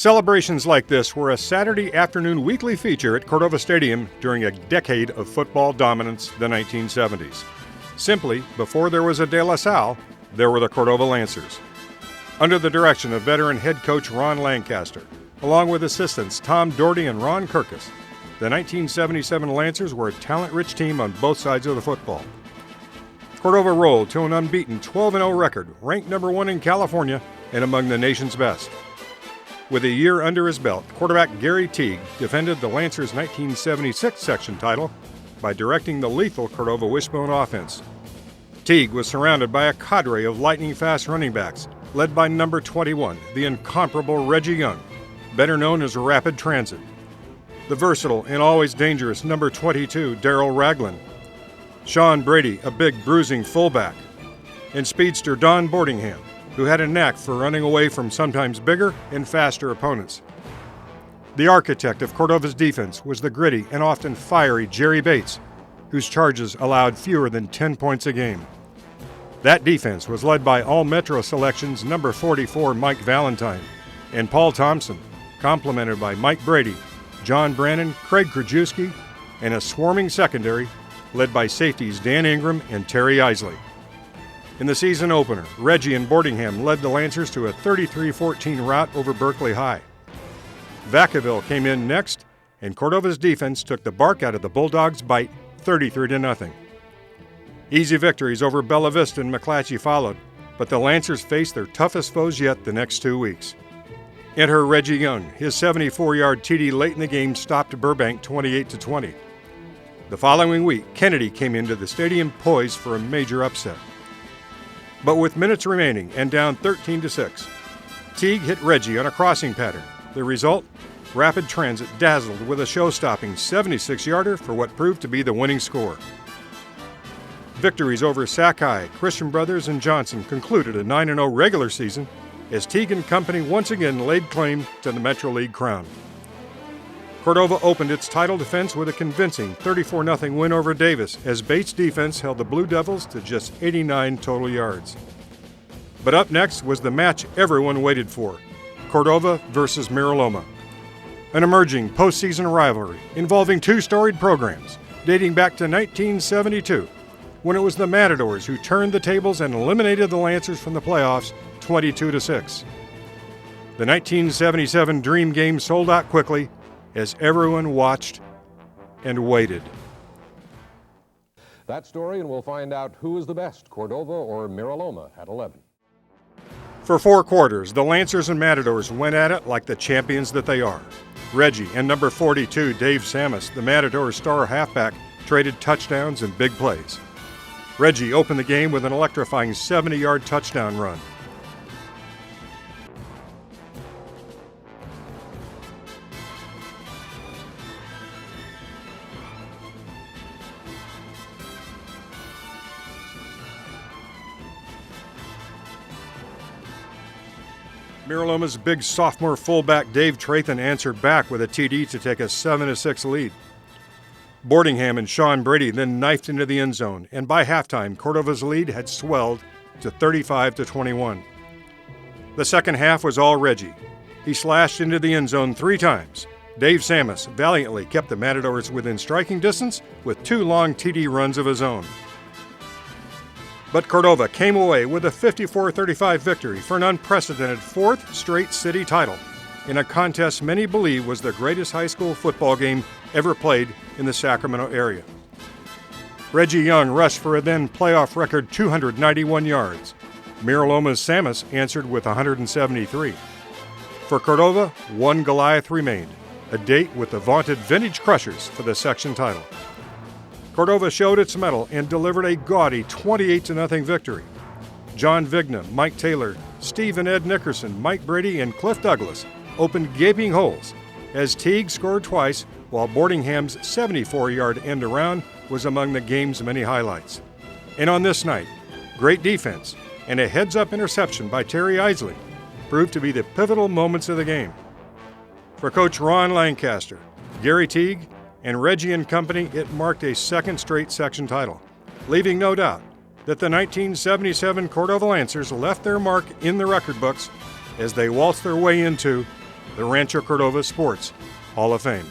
Celebrations like this were a Saturday afternoon weekly feature at Cordova Stadium during a decade of football dominance, the 1970s. Simply, before there was a De La Salle, there were the Cordova Lancers. Under the direction of veteran head coach Ron Lancaster, along with assistants Tom Doherty and Ron Kirkus, the 1977 Lancers were a talent-rich team on both sides of the football. Cordova rolled to an unbeaten 12-0 record, ranked number 1 in California and among the nation's best. With a year under his belt, quarterback Gary Teague defended the Lancers' 1976 section title by directing the lethal Cordova Wishbone offense. Teague was surrounded by a cadre of lightning-fast running backs, led by number 21, the incomparable Reggie Young, better known as Rapid Transit. The versatile and always dangerous number 22, Darrell Ragland. Shawn Brady, a big bruising fullback. And speedster Don Boardingham, who had a knack for running away from sometimes bigger and faster opponents. The architect of Cordova's defense was the gritty and often fiery Jerry Bates, whose charges allowed fewer than 10 points a game. That defense was led by All-Metro selections number 44 Mike Valentine and Paul Thompson, complemented by Mike Brady, John Brannon, Craig Krajewski, and a swarming secondary led by safeties Dan Ingram and Terry Isley. In the season opener, Reggie and Boardingham led the Lancers to a 33-14 rout over Berkeley High. Vacaville came in next, and Cordova's defense took the bark out of the Bulldogs' bite 33-0. Easy victories over Bella Vista and McClatchy followed, but the Lancers faced their toughest foes yet the next 2 weeks. Enter Reggie Young. His 74-yard TD late in the game stopped Burbank 28-20. The following week, Kennedy came into the stadium poised for a major upset. But with minutes remaining and down 13-6, Teague hit Reggie on a crossing pattern. The result? Rapid Transit dazzled with a show-stopping 76-yarder for what proved to be the winning score. Victories over Sac High, Christian Brothers, and Johnson concluded a 9-0 regular season as Teague and company once again laid claim to the Metro League crown. Cordova opened its title defense with a convincing 34-0 win over Davis as Bates' defense held the Blue Devils to just 89 total yards. But up next was the match everyone waited for, Cordova versus Mira Loma, an emerging postseason rivalry involving two storied programs dating back to 1972, when it was the Matadors who turned the tables and eliminated the Lancers from the playoffs 22-6. The 1977 Dream Game sold out quickly as everyone watched and waited. That story, and we'll find out who is the best, Cordova or Mira Loma, at 11. For 4 quarters, the Lancers and Matadors went at it like the champions that they are. Reggie and number 42, Dave Samus, the Matadors' star halfback, traded touchdowns and big plays. Reggie opened the game with an electrifying 70-yard touchdown run. Mira Loma's big sophomore fullback Dave Trathan answered back with a TD to take a 7-6 lead. Boardingham and Shawn Brady then knifed into the end zone, and by halftime, Cordova's lead had swelled to 35-21. The second half was all Reggie. He slashed into the end zone 3 times. Dave Samus valiantly kept the Matadors within striking distance with 2 long TD runs of his own. But Cordova came away with a 54-35 victory for an unprecedented 4th straight city title in a contest many believe was the greatest high school football game ever played in the Sacramento-area. Reggie Young rushed for a then playoff record 291 yards. Mira Loma's Samus answered with 173. For Cordova, 1 Goliath remained, a date with the vaunted Vintage Crushers for the section title. Cordova showed its mettle and delivered a gaudy 28-0 victory. John Vigna, Mike Taylor, Steve and Ed Nickerson, Mike Brady, and Cliff Douglas opened gaping holes as Teague scored twice, while Boardingham's 74-yard end around was among the game's many highlights. And on this night, great defense and a heads-up interception by Terry Isley proved to be the pivotal moments of the game. For Coach Ron Lancaster, Gary Teague, and Reggie and company, it marked a 2nd straight section title, leaving no doubt that the 1977 Cordova Lancers left their mark in the record books as they waltzed their way into the Rancho Cordova Sports Hall of Fame.